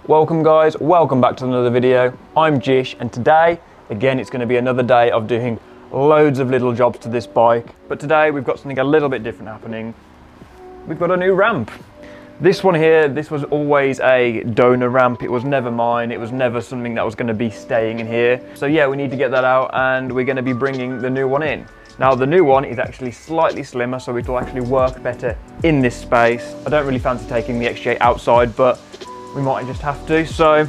Welcome guys, welcome back to another video. I'm Jish and today, again, it's going to be another day of doing loads of little jobs to this bike. But today we've got something a little bit different happening. We've got a new ramp. This one here, this was always a donor ramp. It was never mine. It was never something that was going to be staying in here. So yeah, we need to get that out and we're going to be bringing the new one in. Now the new one is actually slightly slimmer, so it will actually work better in this space. I don't really fancy taking the XJ outside, but we might just have to. So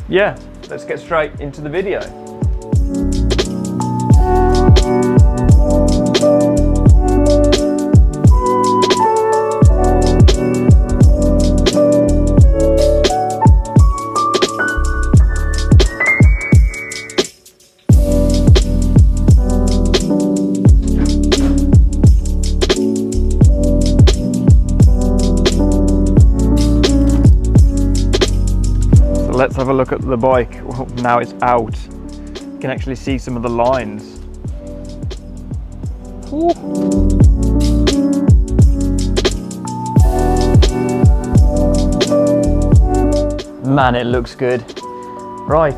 yeah, let's get straight into the video. Let's have a look at the bike. Well, now it's out. You can actually see some of the lines. Ooh. Man, it looks good. Right,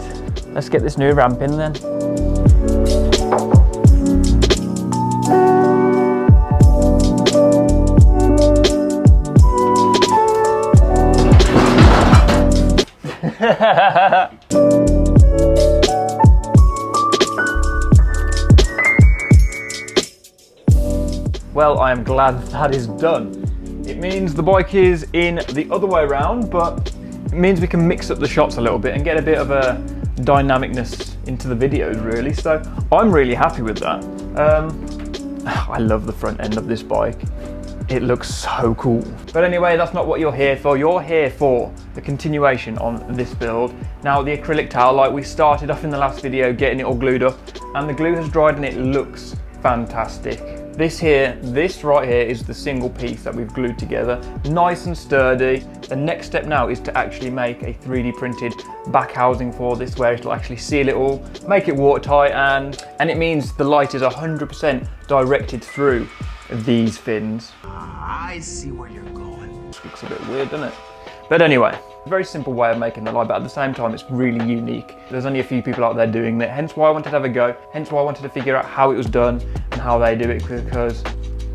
let's get this new ramp in then. Well, I am glad that is done. It means the bike is in the other way around, but it means we can mix up the shots a little bit and get a bit of a dynamicness into the videos really. So I'm really happy with that. I love the front end of this bike. It looks so cool. But anyway, that's not what you're here for. You're here for the continuation on this build. Now the acrylic tail light, we started off in the last video getting it all glued up and the glue has dried and it looks fantastic. This right here is the single piece that we've glued together, nice and sturdy. The next step now is to actually make a 3D printed back housing for this where it'll actually seal it all, make it watertight, and it means the light is 100% directed through these fins. I see where you're going. Looks a bit weird, doesn't it? But anyway, very simple way of making the light, but at the same time it's really unique. There's only a few people out there doing it, hence why I wanted to have a go, hence why I wanted to figure out how it was done and how they do it, because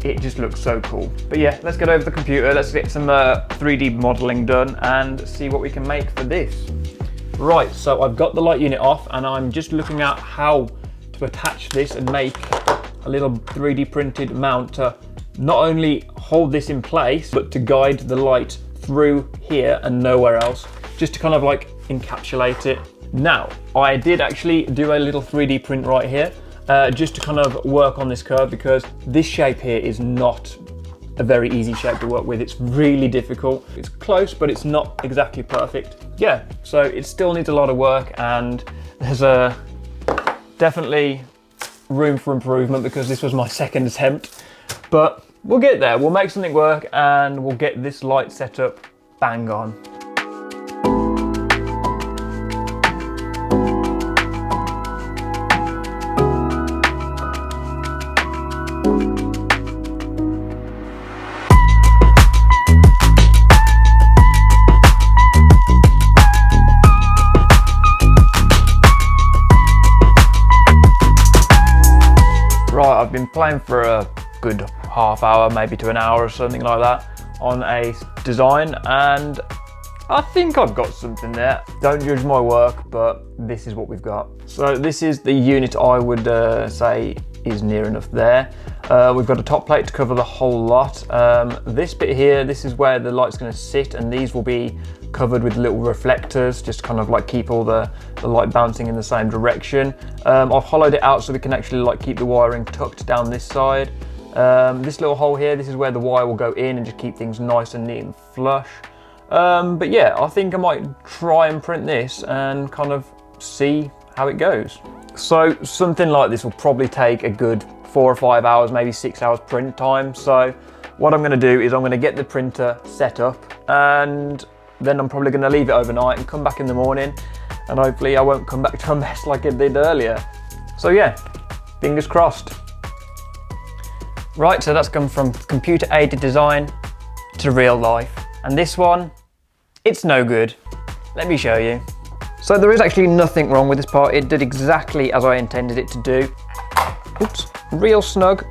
it just looks so cool. But yeah, let's get over the computer, let's get some 3D modeling done and see what we can make for this. Right, so I've got the light unit off and I'm just looking at how to attach this and make a little 3D printed mount to not only hold this in place, but to guide the light through here and nowhere else, just to kind of like encapsulate it. Now, I did actually do a little 3D print right here, just to kind of work on this curve, because this shape here is not a very easy shape to work with. It's really difficult. It's close, but it's not exactly perfect. Yeah, so it still needs a lot of work and there's definitely room for improvement because this was my second attempt, but we'll get there. We'll make something work and we'll get this light set up bang on. Right, I've been playing for a good half hour, maybe to an hour or something like that on a design, and I think I've got something there. Don't judge my work, but this is what we've got. So this is the unit I would say is near enough there. We've got a top plate to cover the whole lot. This bit here, this is where the light's going to sit, and these will be covered with little reflectors, just kind of like keep all the light bouncing in the same direction. I've hollowed it out so we can actually like keep the wiring tucked down this side. This little hole here, this is where the wire will go in and just keep things nice and neat and flush. But yeah, I think I might try and print this and kind of see how it goes. So something like this will probably take a good 4 or 5 hours, maybe 6 hours print time. So what I'm going to do is I'm going to get the printer set up and then I'm probably going to leave it overnight and come back in the morning and hopefully I won't come back to a mess like it did earlier. So yeah, fingers crossed. Right, so that's come from computer aided design to real life. And this one, it's no good. Let me show you. So there is actually nothing wrong with this part. It did exactly as I intended it to do. Oops, real snug.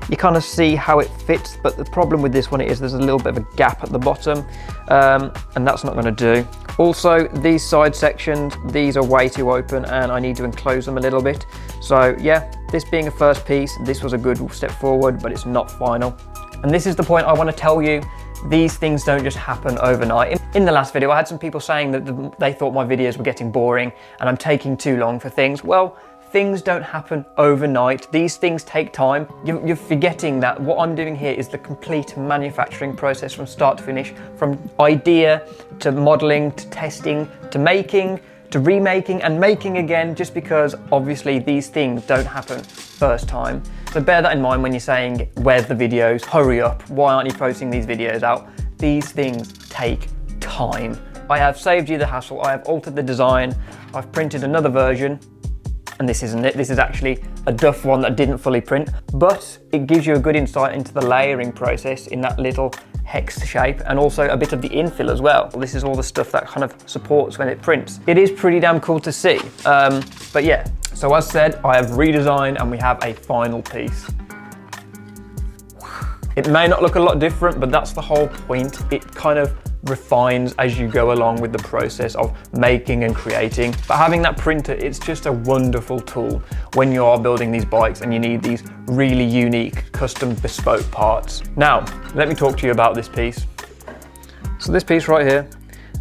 You kind of see how it fits, but the problem with this one is there's a little bit of a gap at the bottom, and that's not going to do. Also, these side sections, these are way too open and I need to enclose them a little bit. So yeah, this being a first piece, this was a good step forward, but it's not final. And this is the point I want to tell you. These things don't just happen overnight. In the last video, I had some people saying that they thought my videos were getting boring and I'm taking too long for things. Well, things don't happen overnight. These things take time. You're forgetting that what I'm doing here is the complete manufacturing process from start to finish, from idea to modeling to testing to making to remaking and making again, just because obviously these things don't happen first time. So bear that in mind when you're saying, where's the videos? Hurry up, why aren't you posting these videos out? These things take time. I have saved you the hassle, I have altered the design, I've printed another version, and this isn't it. This is actually a duff one that didn't fully print, but it gives you a good insight into the layering process in that little hex shape, and also a bit of the infill as well. This is all the stuff that kind of supports when it prints. It is pretty damn cool to see. But yeah, so as said, I have redesigned and we have a final piece. It may not look a lot different, but that's the whole point. It kind of refines as you go along with the process of making and creating. But having that printer, it's just a wonderful tool when you are building these bikes and you need these really unique, custom, bespoke parts. Now, let me talk to you about this piece. So this piece right here,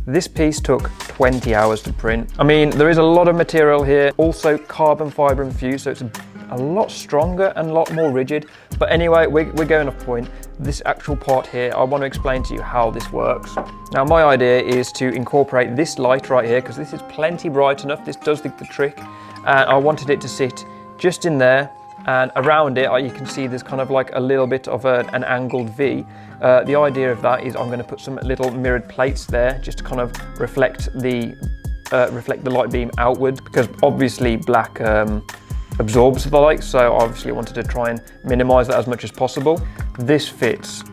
this piece took 20 hours to print. I mean, there is a lot of material here, also carbon fiber infused, so it's a lot stronger and a lot more rigid. But anyway, we're going off point. This actual part here, I want to explain to you how this works. Now, my idea is to incorporate this light right here, because this is plenty bright enough. This does the trick. And I wanted it to sit just in there, and around it, you can see there's kind of like a little bit of an angled V. The idea of that is I'm going to put some little mirrored plates there, just to kind of reflect the light beam outward, because obviously black absorbs the light, so obviously I wanted to try and minimize that as much as possible. This fits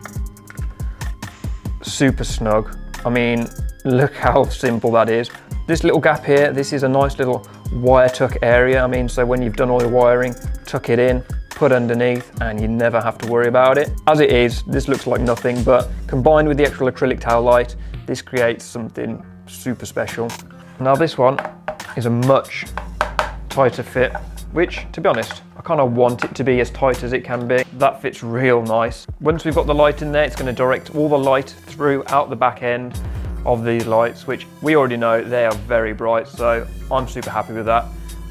super snug. I mean, look how simple that is. This little gap here, this is a nice little wire tuck area. I mean, so when you've done all your wiring, tuck it in, put underneath, and you never have to worry about it. As it is, this looks like nothing, but combined with the actual acrylic tail light, this creates something super special. Now this one is a much tighter fit, which, to be honest, I kind of want it to be as tight as it can be. That fits real nice. Once we've got the light in there, it's going to direct all the light through out the back end of these lights, which we already know they are very bright, so I'm super happy with that.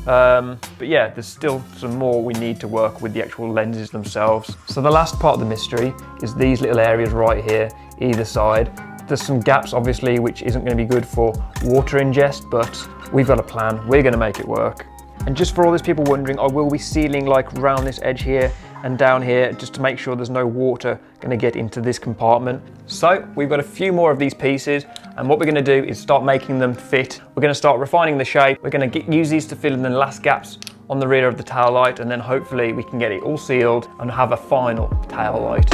But yeah, there's still some more we need to work with the actual lenses themselves. So the last part of the mystery is these little areas right here, either side. There's some gaps, obviously, which isn't going to be good for water ingest, but we've got a plan. We're going to make it work. And just for all those people wondering, I will be sealing like around this edge here and down here, just to make sure there's no water going to get into this compartment. So we've got a few more of these pieces, and what we're going to do is start making them fit. We're going to start refining the shape. We're going to use these to fill in the last gaps on the rear of the tail light, and then hopefully we can get it all sealed and have a final tail light.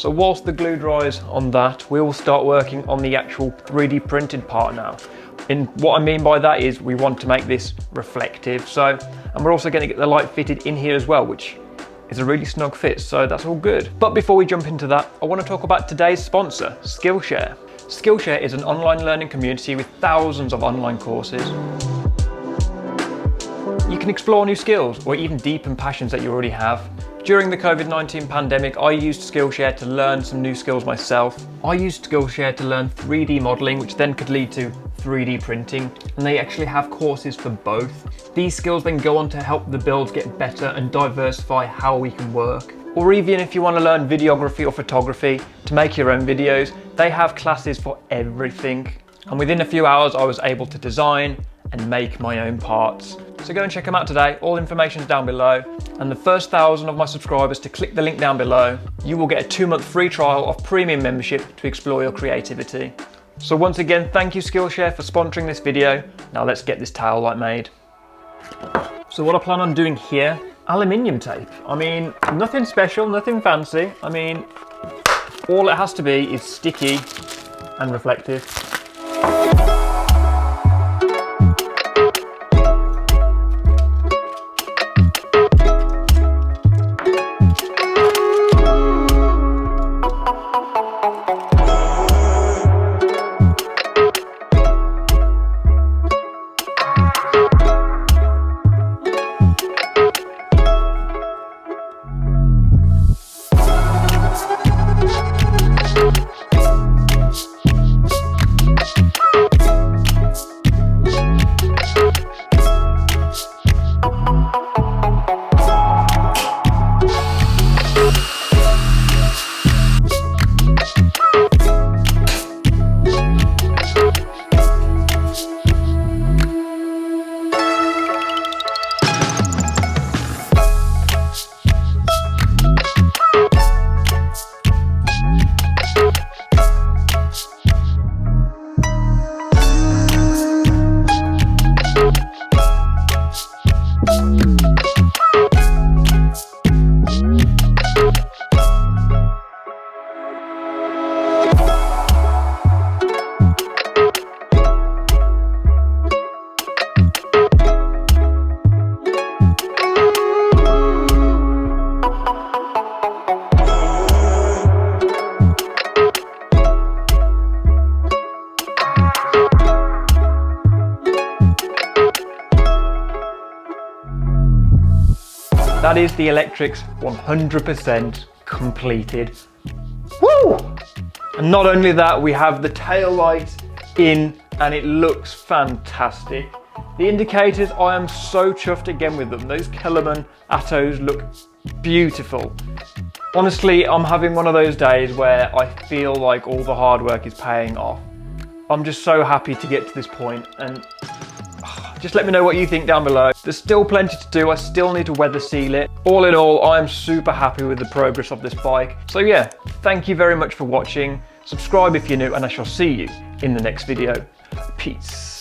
So whilst the glue dries on that, we will start working on the actual 3D printed part now. And what I mean by that is we want to make this reflective. And we're also going to get the light fitted in here as well, which is a really snug fit, so that's all good. But before we jump into that, I want to talk about today's sponsor, Skillshare. Skillshare is an online learning community with thousands of online courses. You can explore new skills or even deepen passions that you already have. During the COVID-19 pandemic, I used Skillshare to learn some new skills myself. I used Skillshare to learn 3D modeling, which then could lead to 3D printing, and they actually have courses for both. These skills then go on to help the builds get better and diversify how we can work. Or even if you want to learn videography or photography to make your own videos, they have classes for everything. And within a few hours, I was able to design and make my own parts. So go and check them out today. All information's down below. And the first 1,000 of my subscribers to click the link down below, you will get a 2-month free trial of premium membership to explore your creativity. So once again, thank you Skillshare for sponsoring this video. Now let's get this tail light made. So what I plan on doing here, aluminium tape. I mean, nothing special, nothing fancy. I mean, all it has to be is sticky and reflective. That is the electrics 100% completed. Woo! And not only that, we have the tail light in and it looks fantastic. The indicators, I am so chuffed again with them. Those Kellerman Attos look beautiful. Honestly, I'm having one of those days where I feel like all the hard work is paying off. I'm just so happy to get to this point, and just let me know what you think down below. There's still plenty to do. I still need to weather seal it. All in all, I'm super happy with the progress of this bike. So yeah, thank you very much for watching. Subscribe if you're new, and I shall see you in the next video. Peace.